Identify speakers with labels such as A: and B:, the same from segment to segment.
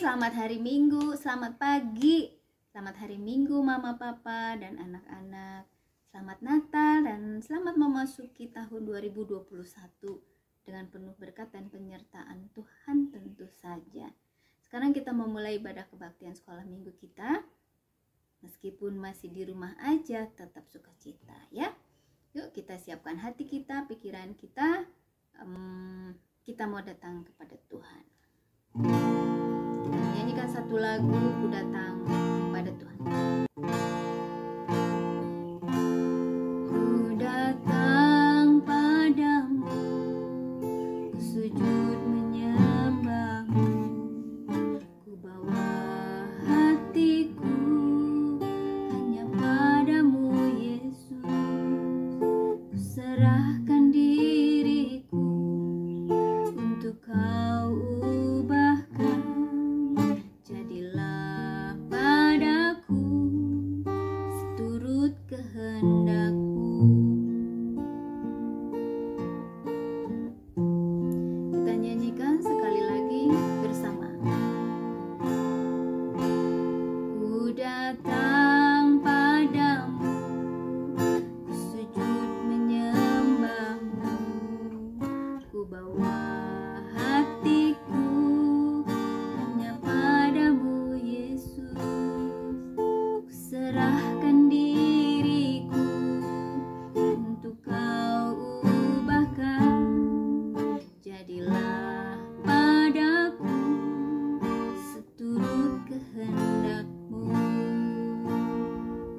A: selamat hari Minggu, selamat pagi, selamat hari Minggu Mama, Papa, dan anak-anak. Selamat Natal dan selamat memasuki tahun 2021 dengan penuh berkat dan penyertaan Tuhan tentu saja. Sekarang kita memulai ibadah kebaktian sekolah minggu kita. Meskipun masih di rumah aja, tetap sukacita ya. Yuk kita siapkan hati kita, pikiran kita. Kita mau datang kepada Tuhan. Kita nyanyikan satu lagu, Ku Datang pada Tuhan. Ku datang padamu, ku sujud menyembahmu, ku bawa hatiku hanya padamu Yesus, ku serahkan diriku untuk Kau ubahkan, jadilah padaku seturut kehendak-Mu. Kita nyanyikan sekali lagi bersama. Ku datang padamu, ku sujud menyembahmu, ku bawa hatiku hanya padamu Yesus, ku serahkan diriku untuk Kau ubahkan, jadilah padaku seturut kehendak-Mu.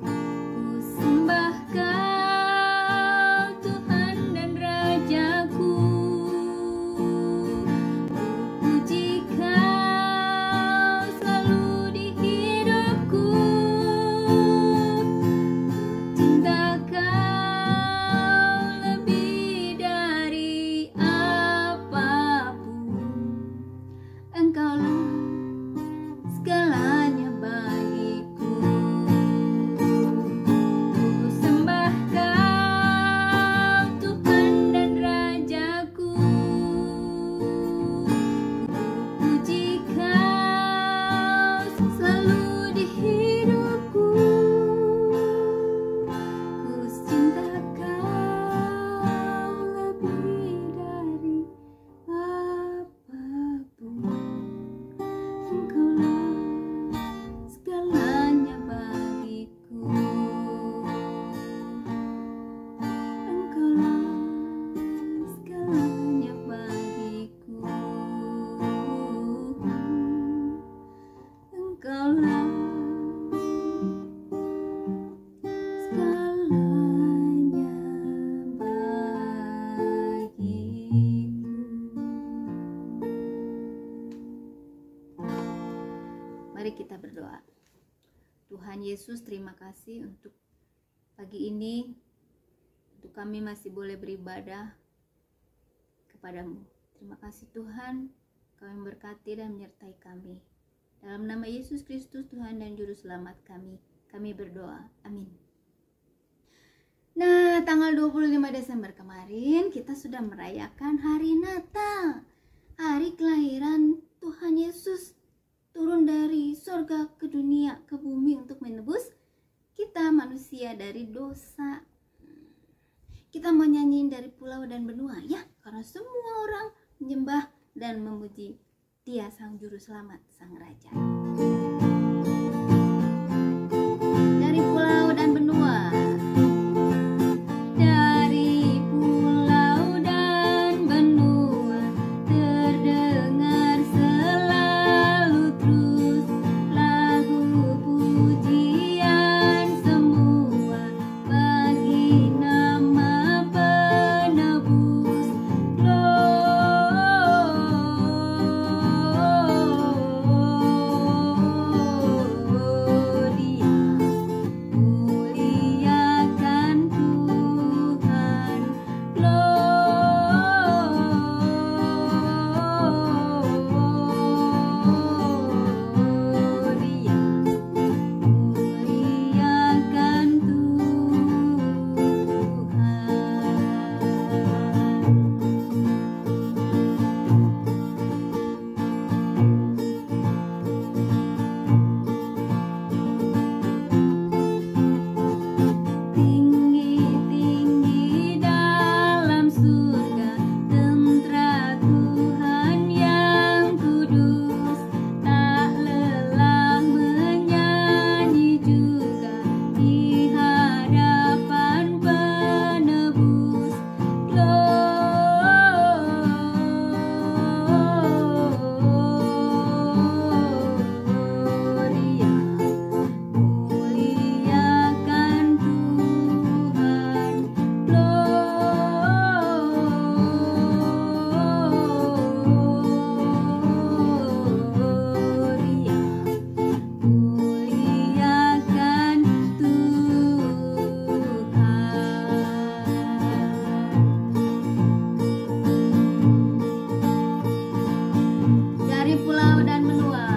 A: Ku sembah Kau Tuhan dan Rajaku, ku puji Kau selalu di hidupku, ku cinta Kau lebih dari apapun. Engkaulah segalanya bagiku. Ku sembah Kau Tuhan dan Rajaku, ku puji Kau selalu di hidupku, ku cinta Kau lebih dari apapun. Engkaulah segalanya bagiku. Engkaulah segalanya bagiku. Engkaulah segalanya bagiku. Mari kita berdoa. Tuhan Yesus, terima kasih untuk pagi ini, untuk kami masih boleh beribadah kepadamu. Terima kasih Tuhan, Kau yang berkati dan menyertai kami. Dalam nama Yesus Kristus Tuhan dan Juru Selamat kami berdoa. Amin. Nah, tanggal 25 Desember kemarin kita sudah merayakan hari Natal, hari kelahiran Tuhan Yesus turun dari sorga ke dunia, ke bumi untuk menebus kita manusia dari dosa. Kita mau nyanyiin dari pulau dan benua ya, karena semua orang menyembah dan memuji Dia Sang Juru Selamat, Sang Raja. Dari pulau dan benua. Dari pulau dan benua terdengar selalu terus lagu pujian semua bagi nama penebus. Gloria dari pulau dan benua.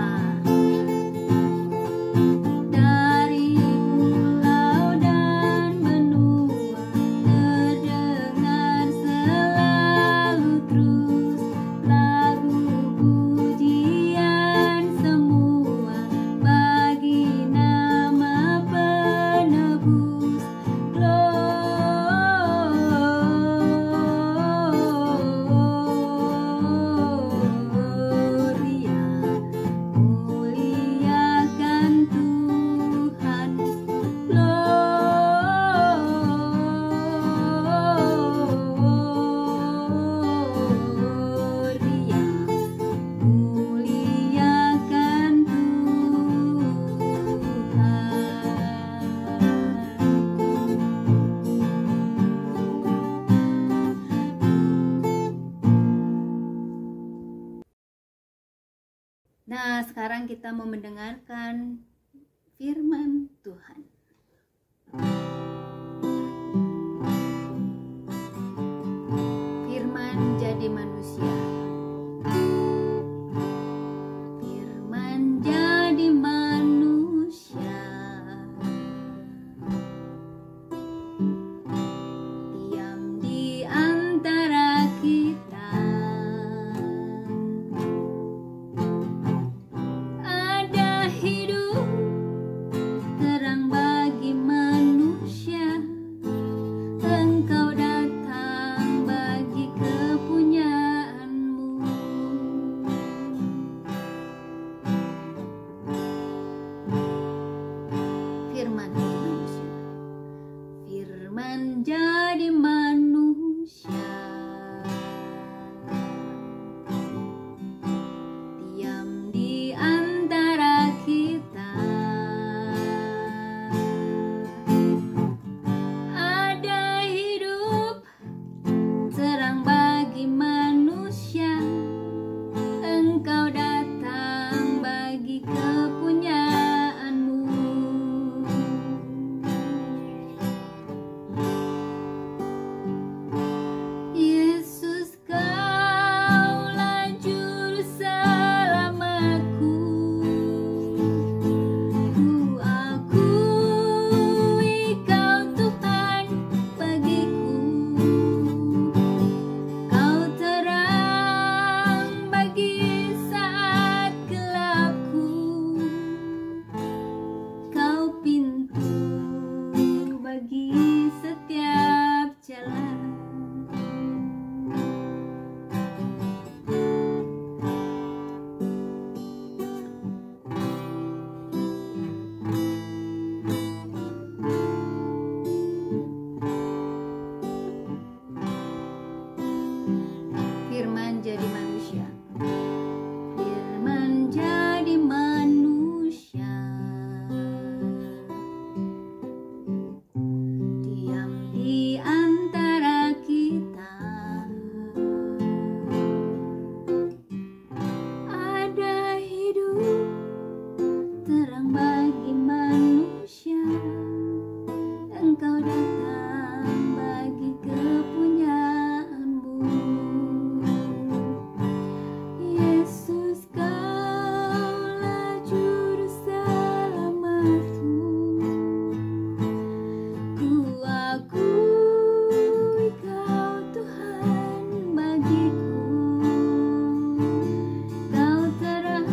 A: Nah, sekarang kita mau mendengarkan firman Tuhan. Firman jadi manusia. Firman jadi manusia. Diam di antara kita. Firman jadi manusia. Diam di antara kita. Ada hidup terang bagi manusia. Engkau datang bagi kepunyaanmu. Firman jadi manusia. Firman jadi manusia. Diam di antara kita. Ada hidup terang bagi manusia. Engkau datang bagi kepunyaanmu. Yesus, Kaulah juru selamatku. Ku akui Kau Tuhan bagiku. Kau terang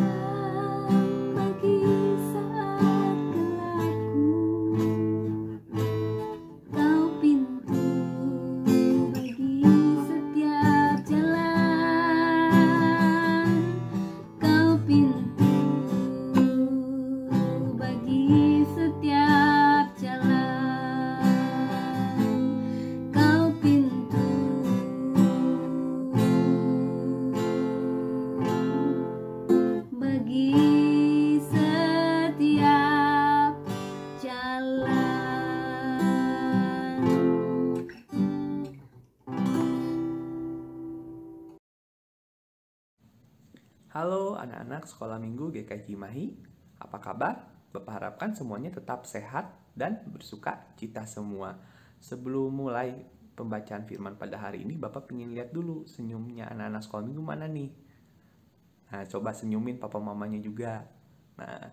A: bagi saat gelapku. Kau pintu bagi setiap jalan. Kau pintu bagi setiap jalan. Kau pintu bagi setiap jalan.
B: Halo anak-anak sekolah minggu GK Cimahi, apa kabar? Bapak harapkan semuanya tetap sehat dan bersuka cita semua. Sebelum mulai pembacaan firman pada hari ini, Bapak ingin lihat dulu senyumnya anak-anak sekolah minggu mana nih? Nah, coba senyumin papa mamanya juga. Nah,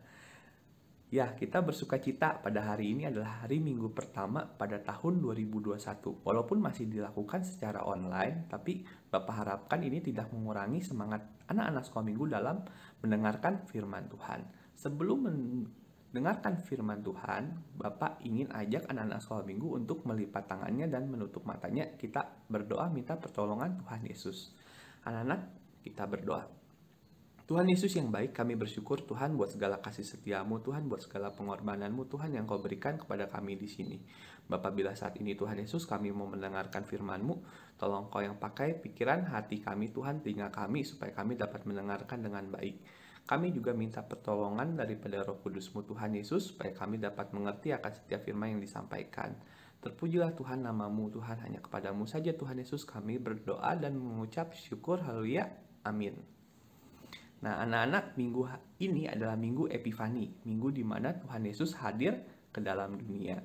B: ya, kita bersuka cita pada hari ini adalah hari Minggu pertama pada tahun 2021. Walaupun masih dilakukan secara online, tapi Bapak harapkan ini tidak mengurangi semangat anak-anak sekolah minggu dalam mendengarkan firman Tuhan. Sebelum mendengarkan firman Tuhan, Bapak ingin ajak anak-anak sekolah minggu untuk melipat tangannya dan menutup matanya. Kita berdoa minta pertolongan Tuhan Yesus. Anak-anak, kita berdoa. Tuhan Yesus yang baik, kami bersyukur Tuhan buat segala kasih setiamu, Tuhan buat segala pengorbananmu, Tuhan yang kau berikan kepada kami di sini. Bapak, bila saat ini Tuhan Yesus kami mau mendengarkan firman-Mu, tolong kau yang pakai pikiran hati kami Tuhan, telinga kami, supaya kami dapat mendengarkan dengan baik. Kami juga minta pertolongan daripada Roh Kudus-Mu Tuhan Yesus, supaya kami dapat mengerti akan setiap firman yang disampaikan. Terpujilah Tuhan namamu Tuhan, hanya kepadamu saja Tuhan Yesus kami berdoa dan mengucap syukur, haleluya, amin. Nah, anak-anak, minggu ini adalah minggu Epifani, minggu di mana Tuhan Yesus hadir ke dalam dunia.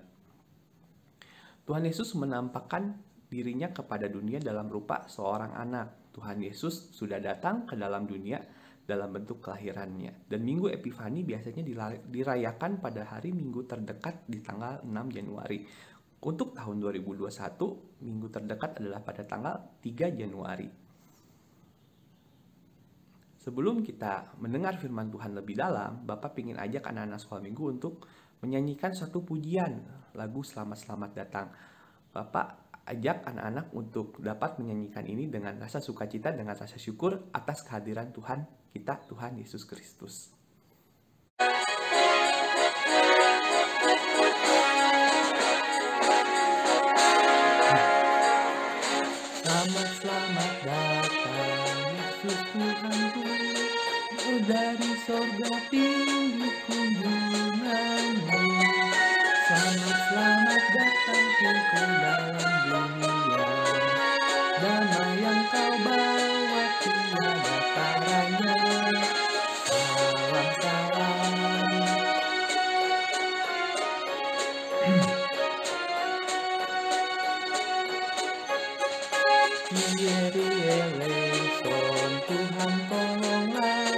B: Tuhan Yesus menampakkan dirinya kepada dunia dalam rupa seorang anak. Tuhan Yesus sudah datang ke dalam dunia dalam bentuk kelahirannya. Dan minggu Epifani biasanya dirayakan pada hari Minggu terdekat di tanggal 6 Januari. Untuk tahun 2021, minggu terdekat adalah pada tanggal 3 Januari. Sebelum kita mendengar firman Tuhan lebih dalam, Bapak ingin ajak anak-anak sekolah minggu untuk menyanyikan satu pujian lagu Selamat-Selamat Datang. Bapak ajak anak-anak untuk dapat menyanyikan ini dengan rasa sukacita, dengan rasa syukur atas kehadiran Tuhan kita, Tuhan Yesus Kristus. Selamat datang Yesus Tuhanku, dari sorga tinggi kunjunganmu. Selamat datang ke dalam dunia, damai yang kau bawa tiada taranya. Salam. Eleison, Tuhan tolonglah,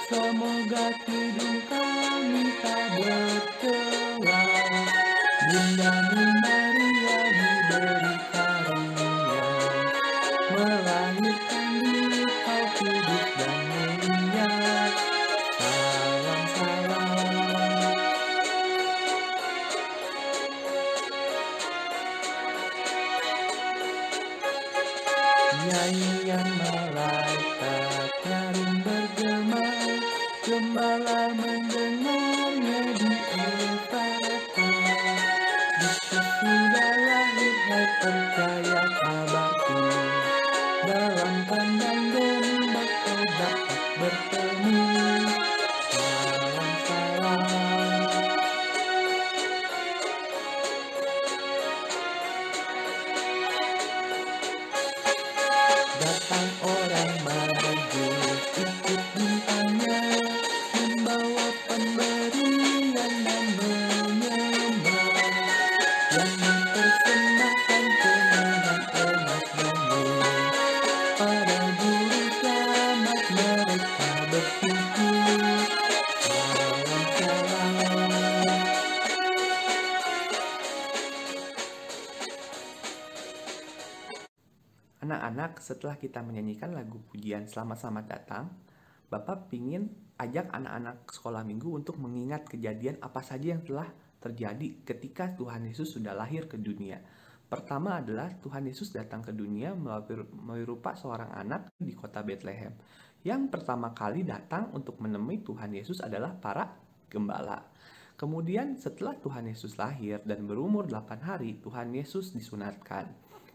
B: semoga hidup kami tak bercelah. Bunda Maria diberi karunia, melahirkan di kau kudus dan mulia. Salam. Nyanyian malaikat nyaring bergema, gembala mendengarnya di Efrata. Yesus sudah lahir, hai percaya kabarku, dalam kandang domba kau dapat bertemu. Salam. Datang orang majus ikut bintangnya, membawa pemberian dan menyembah, yang mempersembahkan kemenangan emas dan murni. Para guru selamat mereka bersyukur. Salam. Anak-anak, setelah kita menyanyikan lagu pujian Selamat-Selamat Datang, Bapak ingin ajak anak-anak sekolah minggu untuk mengingat kejadian apa saja yang telah terjadi ketika Tuhan Yesus sudah lahir ke dunia. Pertama adalah Tuhan Yesus datang ke dunia melalui rupa seorang anak di kota Bethlehem. Yang pertama kali datang untuk menemui Tuhan Yesus adalah para gembala. Kemudian setelah Tuhan Yesus lahir dan berumur 8 hari, Tuhan Yesus disunatkan.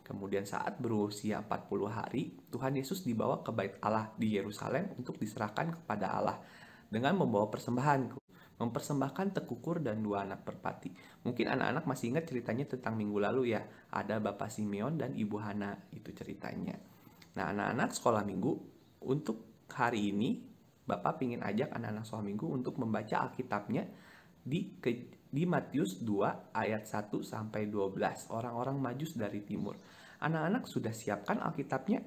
B: Kemudian saat berusia 40 hari, Tuhan Yesus dibawa ke Bait Allah di Yerusalem untuk diserahkan kepada Allah dengan membawa persembahan, mempersembahkan tekukur dan 2 anak merpati. Mungkin anak-anak masih ingat ceritanya tentang minggu lalu ya, ada Bapak Simeon dan Ibu Hana, itu ceritanya. Nah, anak-anak sekolah minggu, untuk hari ini Bapak ingin ajak anak-anak sekolah minggu untuk membaca Alkitabnya di Matius 2 ayat 1 sampai 12, orang-orang Majus dari timur. Anak-anak sudah siapkan Alkitabnya?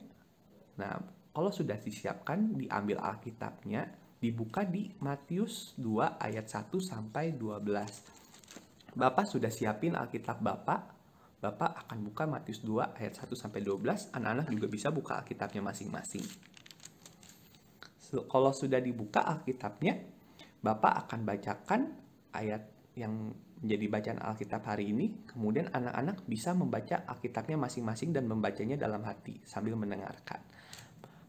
B: Nah, kalau sudah disiapkan, diambil Alkitabnya, dibuka di Matius 2 ayat 1 sampai 12. Bapak sudah siapin Alkitab Bapak akan buka Matius 2 ayat 1 sampai 12. Anak-anak juga bisa buka Alkitabnya masing-masing. Kalau sudah dibuka Alkitabnya, Bapak akan bacakan ayat yang menjadi bacaan Alkitab hari ini. Kemudian anak-anak bisa membaca Alkitabnya masing-masing dan membacanya dalam hati sambil mendengarkan.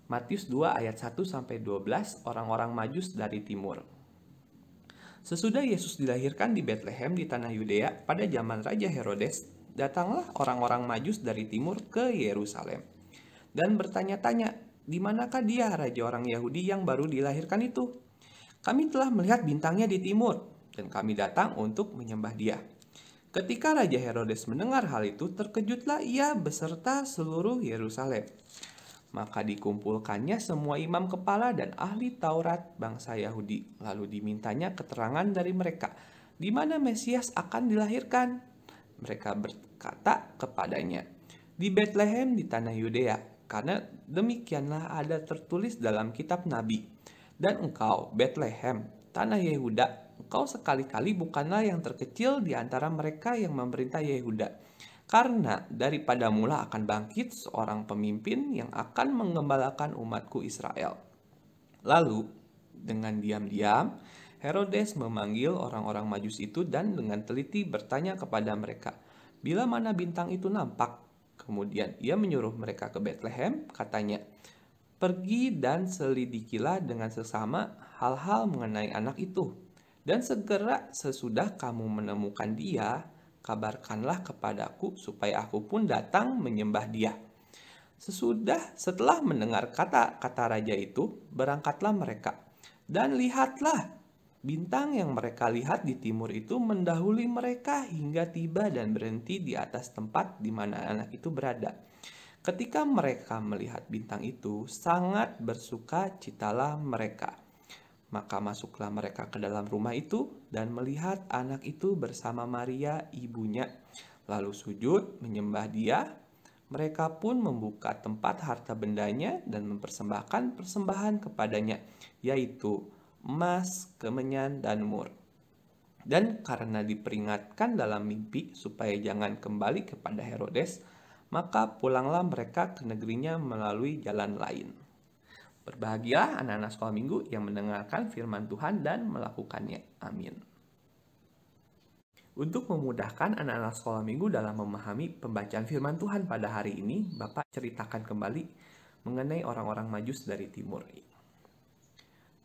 B: Matius 2 ayat 1 sampai 12, orang-orang Majus dari timur. Sesudah Yesus dilahirkan di Betlehem di tanah Yudea pada zaman Raja Herodes, datanglah orang-orang Majus dari timur ke Yerusalem dan bertanya-tanya, "Di manakah dia, raja orang Yahudi yang baru dilahirkan itu? Kami telah melihat bintangnya di timur dan kami datang untuk menyembah dia." Ketika Raja Herodes mendengar hal itu, terkejutlah ia beserta seluruh Yerusalem. Maka dikumpulkannya semua imam kepala dan ahli Taurat bangsa Yahudi. Lalu dimintanya keterangan dari mereka, di mana Mesias akan dilahirkan. Mereka berkata kepadanya, "Di Betlehem di tanah Yudea, karena demikianlah ada tertulis dalam kitab Nabi. Dan engkau, Betlehem, tanah Yehuda, engkau sekali-kali bukanlah yang terkecil di antara mereka yang memerintah Yehuda. Karena daripada mula akan bangkit seorang pemimpin yang akan menggembalakan umatku Israel." Lalu, dengan diam-diam, Herodes memanggil orang-orang Majus itu dan dengan teliti bertanya kepada mereka, "Bila mana bintang itu nampak?" Kemudian ia menyuruh mereka ke Betlehem, katanya, "Pergi dan selidikilah dengan sesama hal-hal mengenai anak itu. Dan segera sesudah kamu menemukan dia, kabarkanlah kepadaku supaya aku pun datang menyembah dia." Setelah mendengar kata-kata raja itu, berangkatlah mereka. Dan lihatlah, bintang yang mereka lihat di timur itu mendahului mereka hingga tiba dan berhenti di atas tempat di mana anak itu berada. Ketika mereka melihat bintang itu, sangat bersuka citalah mereka. Maka masuklah mereka ke dalam rumah itu dan melihat anak itu bersama Maria ibunya. Lalu sujud menyembah dia. Mereka pun membuka tempat harta bendanya dan mempersembahkan persembahan kepadanya, yaitu emas, kemenyan, dan mur. Dan karena diperingatkan dalam mimpi supaya jangan kembali kepada Herodes, maka pulanglah mereka ke negerinya melalui jalan lain. Berbahagialah anak-anak sekolah minggu yang mendengarkan firman Tuhan dan melakukannya. Amin. Untuk memudahkan anak-anak sekolah minggu dalam memahami pembacaan firman Tuhan pada hari ini, Bapak ceritakan kembali mengenai orang-orang Majus dari timur.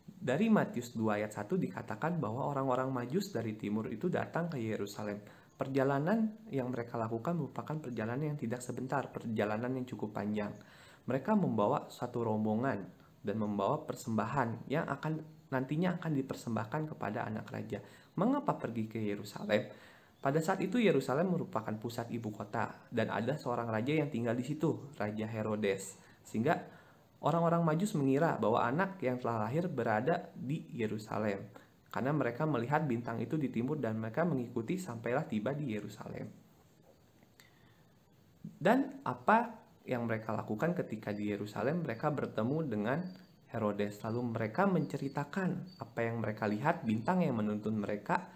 B: Dari Matius 2 ayat 1 dikatakan bahwa orang-orang Majus dari timur itu datang ke Yerusalem. Perjalanan yang mereka lakukan merupakan perjalanan yang tidak sebentar, perjalanan yang cukup panjang. Mereka membawa satu rombongan dan membawa persembahan yang nantinya akan dipersembahkan kepada anak raja. Mengapa pergi ke Yerusalem? Pada saat itu Yerusalem merupakan pusat ibu kota dan ada seorang raja yang tinggal di situ, Raja Herodes. Sehingga orang-orang Majus mengira bahwa anak yang telah lahir berada di Yerusalem. Karena mereka melihat bintang itu di timur dan mereka mengikuti sampailah tiba di Yerusalem. Dan apa yang mereka lakukan ketika di Yerusalem? Mereka bertemu dengan Herodes. Lalu mereka menceritakan apa yang mereka lihat, bintang yang menuntun mereka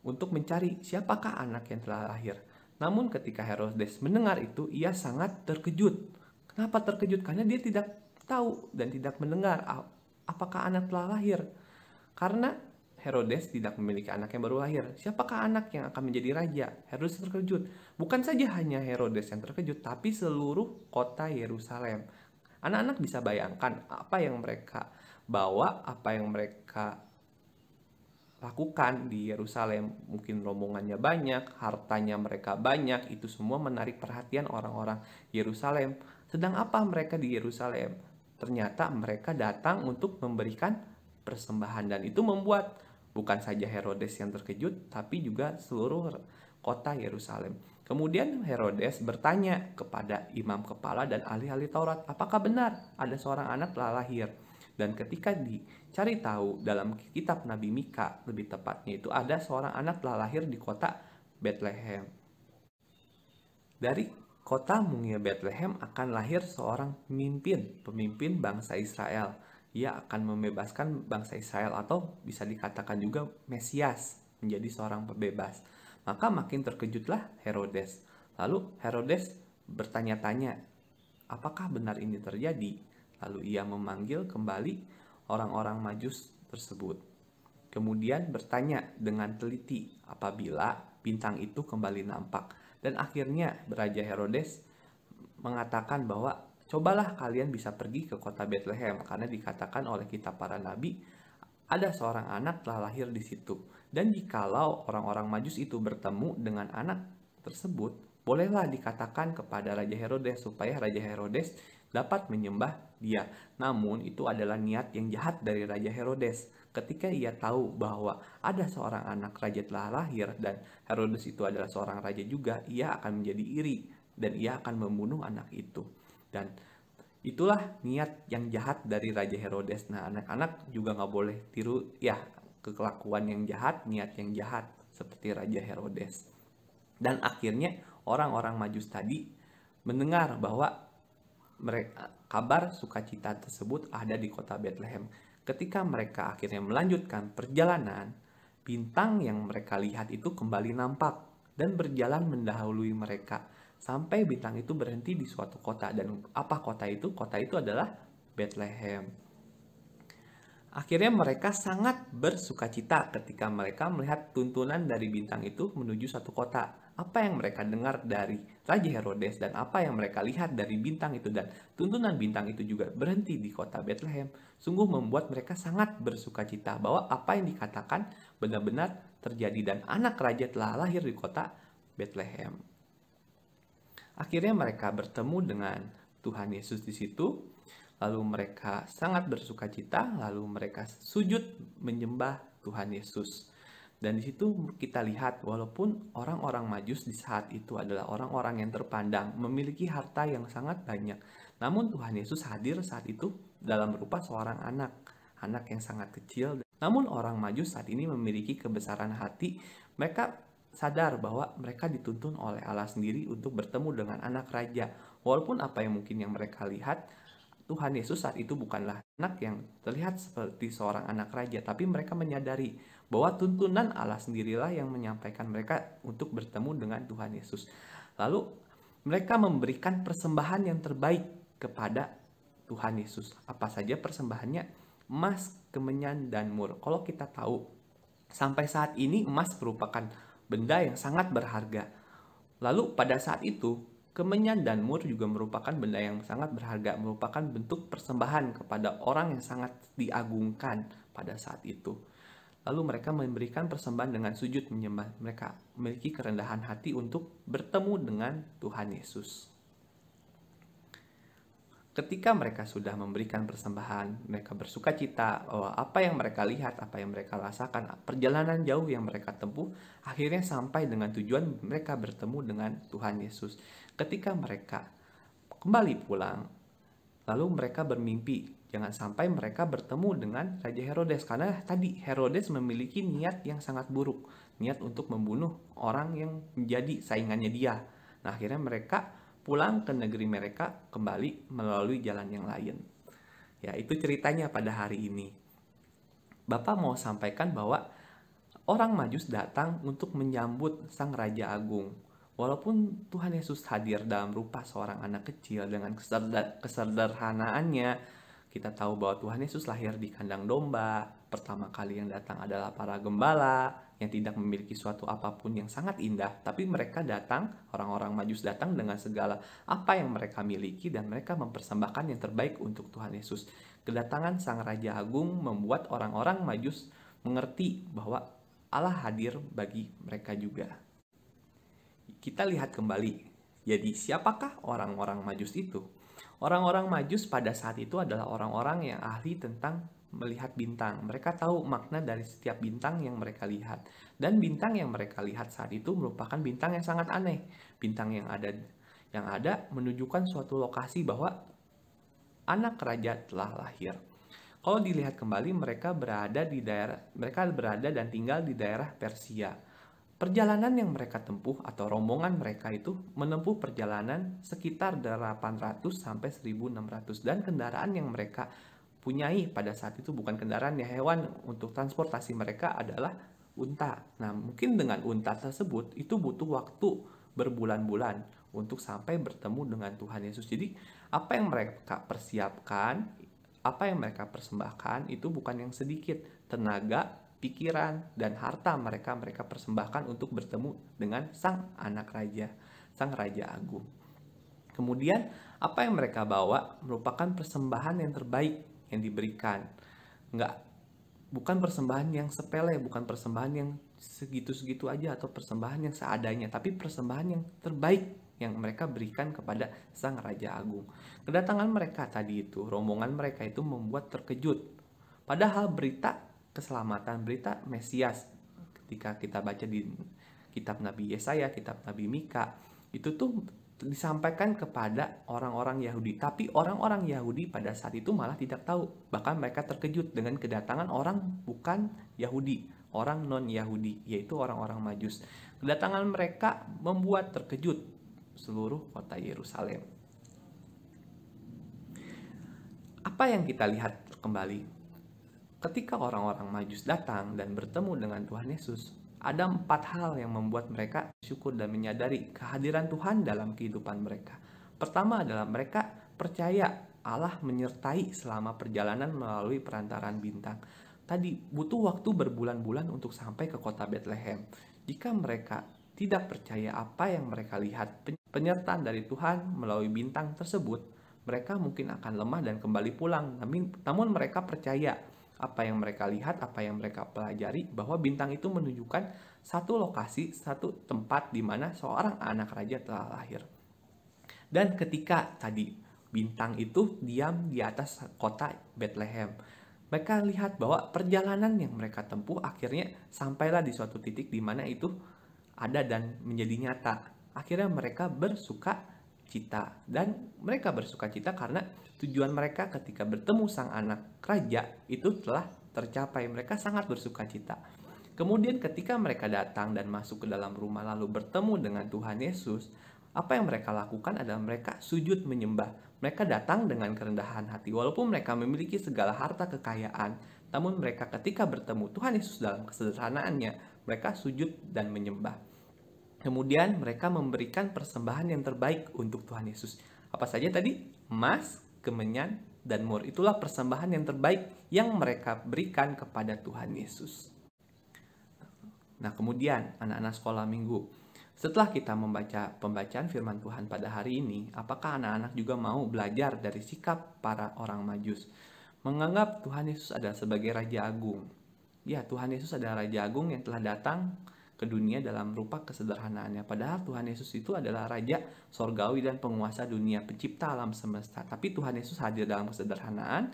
B: untuk mencari siapakah anak yang telah lahir. Namun ketika Herodes mendengar itu, ia sangat terkejut. Kenapa terkejut? Karena dia tidak tahu dan tidak mendengar apakah anak telah lahir. Karena Herodes tidak memiliki anak yang baru lahir. Siapakah anak yang akan menjadi raja? Herodes terkejut. Bukan saja hanya Herodes yang terkejut, tapi seluruh kota Yerusalem. Anak-anak bisa bayangkan apa yang mereka bawa, apa yang mereka lakukan di Yerusalem. Mungkin rombongannya banyak, hartanya mereka banyak, itu semua menarik perhatian orang-orang Yerusalem. Sedang apa mereka di Yerusalem? Ternyata mereka datang untuk memberikan persembahan, dan itu membuat bukan saja Herodes yang terkejut, tapi juga seluruh kota Yerusalem. Kemudian Herodes bertanya kepada imam kepala dan ahli-ahli Taurat, apakah benar ada seorang anak telah lahir? Dan ketika dicari tahu dalam kitab Nabi Mika, lebih tepatnya itu ada seorang anak telah lahir di kota Betlehem. Dari kota mungil Bethlehem akan lahir seorang pemimpin bangsa Israel. Ia akan membebaskan bangsa Israel atau bisa dikatakan juga Mesias, menjadi seorang pembebas. Maka makin terkejutlah Herodes. Lalu Herodes bertanya-tanya, apakah benar ini terjadi? Lalu ia memanggil kembali orang-orang Majus tersebut. Kemudian bertanya dengan teliti apabila bintang itu kembali nampak. Dan akhirnya Raja Herodes mengatakan bahwa cobalah kalian bisa pergi ke kota Bethlehem, karena dikatakan oleh kitab para nabi ada seorang anak telah lahir di situ. Dan jikalau orang-orang Majus itu bertemu dengan anak tersebut, bolehlah dikatakan kepada Raja Herodes supaya Raja Herodes dapat menyembah dia. Namun itu adalah niat yang jahat dari Raja Herodes. Ketika ia tahu bahwa ada seorang anak raja telah lahir dan Herodes itu adalah seorang raja juga, ia akan menjadi iri dan ia akan membunuh anak itu. Dan itulah niat yang jahat dari Raja Herodes. Nah, anak-anak juga nggak boleh tiru ya kelakuan yang jahat, niat yang jahat seperti Raja Herodes. Dan akhirnya orang-orang Majus tadi mendengar bahwa kabar sukacita tersebut ada di kota Bethlehem. Ketika mereka akhirnya melanjutkan perjalanan, bintang yang mereka lihat itu kembali nampak dan berjalan mendahului mereka sampai bintang itu berhenti di suatu kota. Dan apa kota itu? Kota itu adalah Bethlehem. Akhirnya mereka sangat bersukacita ketika mereka melihat tuntunan dari bintang itu menuju satu kota. Apa yang mereka dengar dari Raja Herodes dan apa yang mereka lihat dari bintang itu dan tuntunan bintang itu juga berhenti di kota Bethlehem, sungguh membuat mereka sangat bersukacita bahwa apa yang dikatakan benar-benar terjadi dan anak raja telah lahir di kota Bethlehem. Akhirnya mereka bertemu dengan Tuhan Yesus di situ, lalu mereka sangat bersukacita, lalu mereka sujud menyembah Tuhan Yesus. Dan di situ kita lihat walaupun orang-orang Majus di saat itu adalah orang-orang yang terpandang, memiliki harta yang sangat banyak, namun Tuhan Yesus hadir saat itu dalam rupa seorang anak yang sangat kecil. Namun orang Majus saat ini memiliki kebesaran hati, mereka sadar bahwa mereka dituntun oleh Allah sendiri untuk bertemu dengan anak raja. Walaupun apa yang mungkin yang mereka lihat, Tuhan Yesus saat itu bukanlah anak yang terlihat seperti seorang anak raja, tapi mereka menyadari bahwa tuntunan Allah sendirilah yang menyampaikan mereka untuk bertemu dengan Tuhan Yesus. Lalu mereka memberikan persembahan yang terbaik kepada Tuhan Yesus. Apa saja persembahannya? Emas, kemenyan, dan mur. Kalau kita tahu, sampai saat ini emas merupakan benda yang sangat berharga. Lalu pada saat itu, kemenyan dan mur juga merupakan benda yang sangat berharga, merupakan bentuk persembahan kepada orang yang sangat diagungkan pada saat itu. Lalu mereka memberikan persembahan dengan sujud menyembah. Mereka memiliki kerendahan hati untuk bertemu dengan Tuhan Yesus. Ketika mereka sudah memberikan persembahan, mereka bersuka cita bahwa apa yang mereka lihat, apa yang mereka rasakan, perjalanan jauh yang mereka tempuh, akhirnya sampai dengan tujuan mereka bertemu dengan Tuhan Yesus. Ketika mereka kembali pulang, lalu mereka bermimpi, jangan sampai mereka bertemu dengan Raja Herodes, karena tadi Herodes memiliki niat yang sangat buruk, niat untuk membunuh orang yang menjadi saingannya dia. Nah, akhirnya mereka pulang ke negeri mereka kembali melalui jalan yang lain. Ya, itu ceritanya pada hari ini. Bapak mau sampaikan bahwa orang Majus datang untuk menyambut Sang Raja Agung. Walaupun Tuhan Yesus hadir dalam rupa seorang anak kecil dengan kesederhanaannya, kita tahu bahwa Tuhan Yesus lahir di kandang domba. Pertama kali yang datang adalah para gembala yang tidak memiliki suatu apapun yang sangat indah. Tapi mereka datang, orang-orang Majus datang dengan segala apa yang mereka miliki dan mereka mempersembahkan yang terbaik untuk Tuhan Yesus. Kedatangan Sang Raja Agung membuat orang-orang Majus mengerti bahwa Allah hadir bagi mereka juga. Kita lihat kembali, jadi siapakah orang-orang Majus itu? Orang-orang Majus pada saat itu adalah orang-orang yang ahli tentang melihat bintang. Mereka tahu makna dari setiap bintang yang mereka lihat. Dan bintang yang mereka lihat saat itu merupakan bintang yang sangat aneh. Bintang yang ada menunjukkan suatu lokasi bahwa anak raja telah lahir. Kalau dilihat kembali, mereka berada dan tinggal di daerah Persia. perjalanan yang mereka tempuh atau rombongan mereka itu menempuh perjalanan sekitar 800 sampai 1600, dan kendaraan yang mereka punyai pada saat itu bukan kendaraan ya, hewan untuk transportasi mereka adalah unta. Nah, mungkin dengan unta tersebut itu butuh waktu berbulan-bulan untuk sampai bertemu dengan Tuhan Yesus. Jadi, apa yang mereka persiapkan, apa yang mereka persembahkan itu bukan yang sedikit. Tenaga, pikiran, dan harta mereka persembahkan untuk bertemu dengan sang anak raja, sang raja agung. Kemudian, apa yang mereka bawa merupakan persembahan yang terbaik yang diberikan. Bukan persembahan yang sepele, bukan persembahan yang segitu-segitu aja atau persembahan yang seadanya, tapi persembahan yang terbaik yang mereka berikan kepada sang raja agung. Kedatangan mereka tadi itu, rombongan mereka itu membuat terkejut. Padahal berita keselamatan, berita Mesias, ketika kita baca di kitab Nabi Yesaya, kitab Nabi Mika, itu tuh disampaikan kepada orang-orang Yahudi. Tapi orang-orang Yahudi pada saat itu malah tidak tahu. Bahkan mereka terkejut dengan kedatangan orang bukan Yahudi, orang non-Yahudi, yaitu orang-orang Majus. Kedatangan mereka membuat terkejut seluruh kota Yerusalem. Apa yang kita lihat kembali? Ketika orang-orang Majus datang dan bertemu dengan Tuhan Yesus, ada 4 hal yang membuat mereka bersyukur dan menyadari kehadiran Tuhan dalam kehidupan mereka. Pertama adalah mereka percaya Allah menyertai selama perjalanan melalui perantaraan bintang. Tadi butuh waktu berbulan-bulan untuk sampai ke kota Bethlehem. Jika mereka tidak percaya apa yang mereka lihat, penyertaan dari Tuhan melalui bintang tersebut, mereka mungkin akan lemah dan kembali pulang. Namun mereka percaya apa yang mereka lihat, apa yang mereka pelajari, bahwa bintang itu menunjukkan satu lokasi, satu tempat di mana seorang anak raja telah lahir. Dan ketika tadi bintang itu diam di atas kota Bethlehem, mereka lihat bahwa perjalanan yang mereka tempuh akhirnya sampailah di suatu titik di mana itu ada dan menjadi nyata. Akhirnya mereka bersuka cita, dan mereka bersuka cita karena tujuan mereka ketika bertemu sang anak raja itu telah tercapai. Mereka sangat bersuka cita. Kemudian ketika mereka datang dan masuk ke dalam rumah lalu bertemu dengan Tuhan Yesus, apa yang mereka lakukan adalah mereka sujud menyembah. Mereka datang dengan kerendahan hati. Walaupun mereka memiliki segala harta kekayaan, namun mereka ketika bertemu Tuhan Yesus dalam kesederhanaannya, mereka sujud dan menyembah. Kemudian mereka memberikan persembahan yang terbaik untuk Tuhan Yesus. Apa saja tadi? Emas, kemenyan, dan mur. Itulah persembahan yang terbaik yang mereka berikan kepada Tuhan Yesus. Nah, kemudian anak-anak sekolah minggu, setelah kita membaca pembacaan firman Tuhan pada hari ini, apakah anak-anak juga mau belajar dari sikap para orang Majus? Menganggap Tuhan Yesus adalah sebagai Raja Agung. Ya, Tuhan Yesus adalah Raja Agung yang telah datang ke dunia dalam rupa kesederhanaannya. Padahal Tuhan Yesus itu adalah Raja Sorgawi dan penguasa dunia, pencipta alam semesta. Tapi Tuhan Yesus hadir dalam kesederhanaan.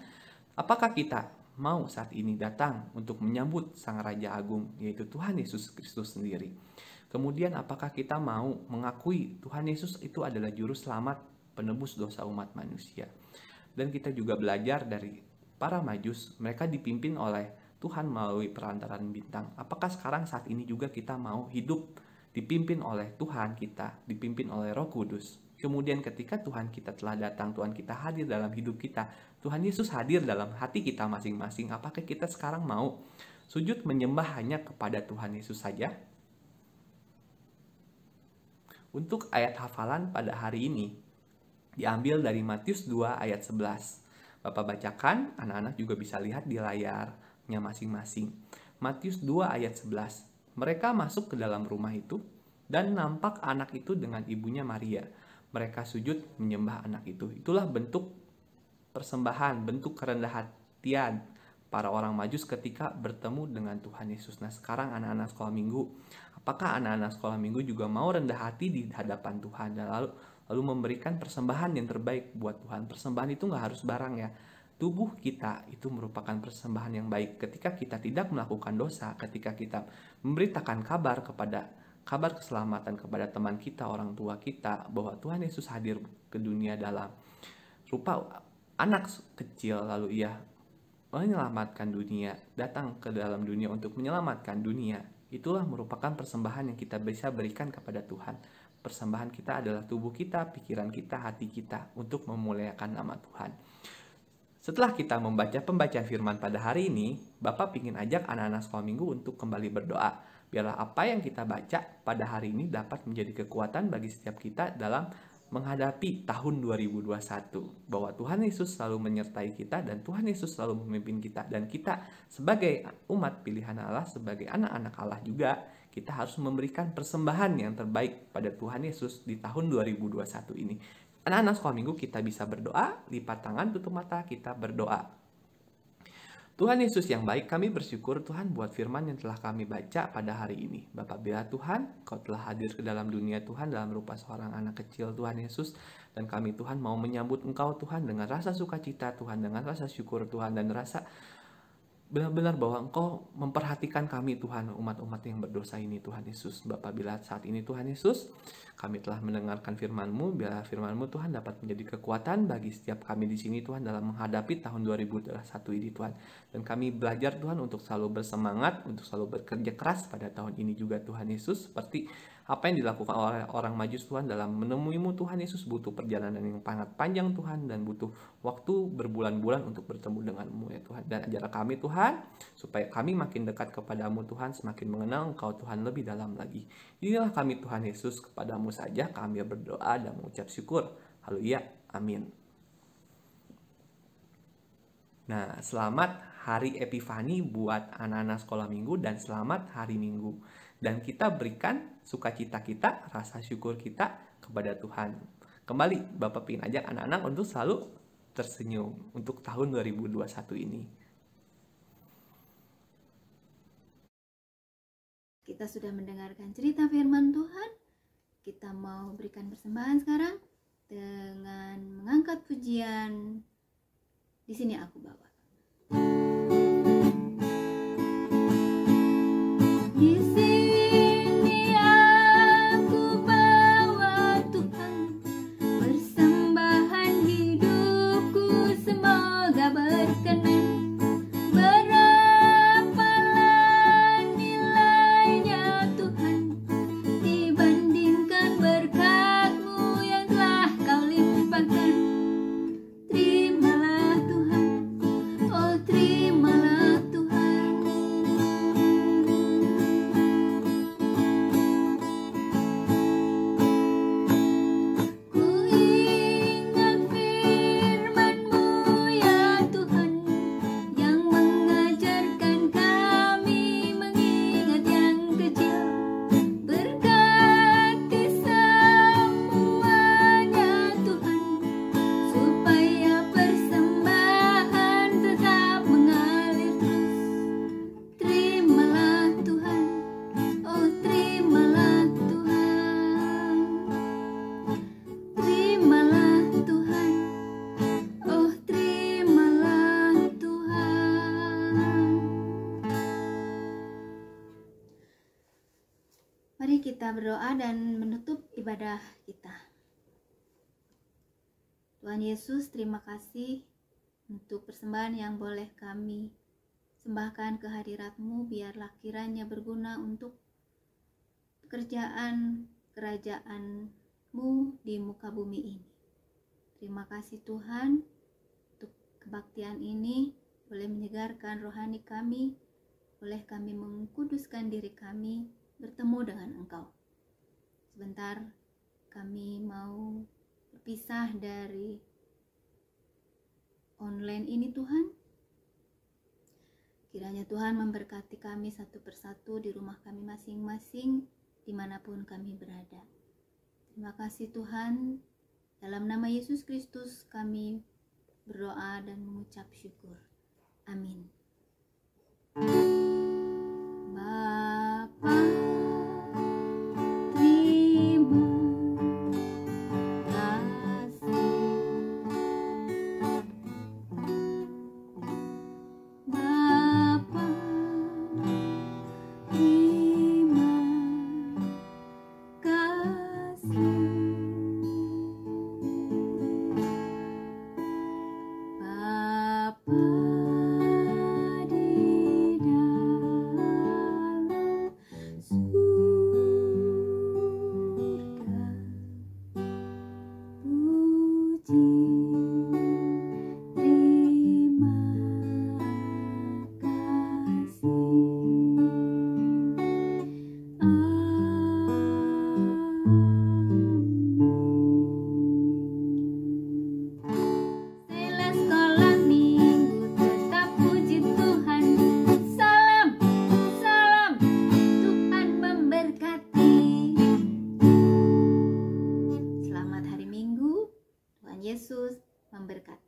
B: Apakah kita mau saat ini datang untuk menyambut Sang Raja Agung, yaitu Tuhan Yesus Kristus sendiri? Kemudian apakah kita mau mengakui Tuhan Yesus itu adalah juru selamat, penebus dosa umat manusia? Dan kita juga belajar dari para Majus, mereka dipimpin oleh Tuhan melalui perantaraan bintang. Apakah sekarang saat ini juga kita mau hidup dipimpin oleh Tuhan kita, dipimpin oleh Roh Kudus? Kemudian ketika Tuhan kita telah datang, Tuhan kita hadir dalam hidup kita, Tuhan Yesus hadir dalam hati kita masing-masing. Apakah kita sekarang mau sujud menyembah hanya kepada Tuhan Yesus saja? Untuk ayat hafalan pada hari ini diambil dari Matius 2 ayat 11. Bapak bacakan, anak-anak juga bisa lihat di layarnya masing-masing. Matius 2 ayat 11. Mereka masuk ke dalam rumah itu dan nampak anak itu dengan ibunya Maria. Mereka sujud menyembah anak itu. Itulah bentuk persembahan, bentuk kerendahan hatian para orang Majus ketika bertemu dengan Tuhan Yesus. Nah, sekarang anak-anak sekolah minggu, apakah anak-anak sekolah minggu juga mau rendah hati di hadapan Tuhan dan lalu memberikan persembahan yang terbaik buat Tuhan? Persembahan itu nggak harus barang ya. Tubuh kita itu merupakan persembahan yang baik. Ketika kita tidak melakukan dosa, ketika kita memberitakan kabar keselamatan kepada teman kita, orang tua kita, bahwa Tuhan Yesus hadir ke dunia dalam rupa anak kecil, lalu ia menyelamatkan dunia, datang ke dalam dunia untuk menyelamatkan dunia. Itulah merupakan persembahan yang kita bisa berikan kepada Tuhan. Persembahan kita adalah tubuh kita, pikiran kita, hati kita untuk memuliakan nama Tuhan. Setelah kita membaca pembacaan firman pada hari ini, Bapak ingin ajak anak-anak sekolah minggu untuk kembali berdoa. Biarlah apa yang kita baca pada hari ini dapat menjadi kekuatan bagi setiap kita dalam menghadapi tahun 2021. Bahwa Tuhan Yesus selalu menyertai kita dan Tuhan Yesus selalu memimpin kita. Dan kita sebagai umat pilihan Allah, sebagai anak-anak Allah juga, kita harus memberikan persembahan yang terbaik pada Tuhan Yesus di tahun 2021 ini. Anak-anak sekolah minggu kita bisa berdoa, lipat tangan, tutup mata, kita berdoa. Tuhan Yesus yang baik, kami bersyukur Tuhan buat firman yang telah kami baca pada hari ini. Bapak bila Tuhan, Kau telah hadir ke dalam dunia Tuhan dalam rupa seorang anak kecil Tuhan Yesus. Dan kami Tuhan mau menyambut Engkau Tuhan dengan rasa sukacita Tuhan, dengan rasa syukur Tuhan, dan rasa benar-benar bahwa Engkau memperhatikan kami Tuhan, umat-umat yang berdosa ini Tuhan Yesus. Bapak bila saat ini Tuhan Yesus, kami telah mendengarkan firman-Mu, biarlah firman-Mu Tuhan dapat menjadi kekuatan bagi setiap kami di sini Tuhan dalam menghadapi tahun 2021 ini Tuhan. Dan kami belajar Tuhan untuk selalu bersemangat, untuk selalu bekerja keras pada tahun ini juga Tuhan Yesus. Seperti apa yang dilakukan oleh orang Majus Tuhan dalam menemui-Mu Tuhan Yesus, butuh perjalanan yang sangat panjang Tuhan, dan butuh waktu berbulan-bulan untuk bertemu dengan-Mu ya Tuhan. Dan ajarlah kami Tuhan, supaya kami makin dekat kepadamu Tuhan, semakin mengenal Engkau Tuhan lebih dalam lagi. Inilah kami Tuhan Yesus, kepadamu saja kami berdoa dan mengucap syukur. Haleluya, amin. Nah, selamat hari Epifani buat anak-anak sekolah minggu dan selamat hari Minggu. Dan kita berikan sukacita kita, rasa syukur kita kepada Tuhan. Kembali, Bapak ingin ajak anak-anak untuk selalu tersenyum untuk tahun 2021 ini.
A: Kita sudah mendengarkan cerita firman Tuhan. Kita mau berikan persembahan sekarang dengan mengangkat pujian. Di sini aku bawa. Di sini aku bawa Tuhan, persembahan hidupku semoga berkenan. Berapalah nilainya Tuhan dibandingkan berkat-Mu yang telah Kau limpahkan. Terimalah Tuhan, oh terimalah Tuhan. Ku ingat firman-Mu ya Tuhan, yang mengajarkan kami mengingat yang kecil. Berkati semuanya Tuhan, supaya persembahan tetap mengalir terus. Terimalah Tuhan, oh terimalah Tuhan. Terimalah Tuhan, oh terimalah Tuhan. Mari kita berdoa dan menutup ibadah kita. Tuhan Yesus, terima kasih untuk persembahan yang boleh kami sembahkan ke hadirat-Mu. Biarlah kiranya berguna untuk pekerjaan kerajaan-Mu di muka bumi ini. Terima kasih Tuhan untuk kebaktian ini, boleh menyegarkan rohani kami, boleh kami mengkuduskan diri kami bertemu dengan Engkau. Sebentar kami mau berpisah dari online ini Tuhan. Kiranya Tuhan memberkati kami satu persatu di rumah kami masing-masing, dimanapun kami berada. Terima kasih Tuhan. Dalam nama Yesus Kristus kami berdoa dan mengucap syukur. Amin. Bapa, terima kasih. Bapa, terima kasih. Bapa, memberkati.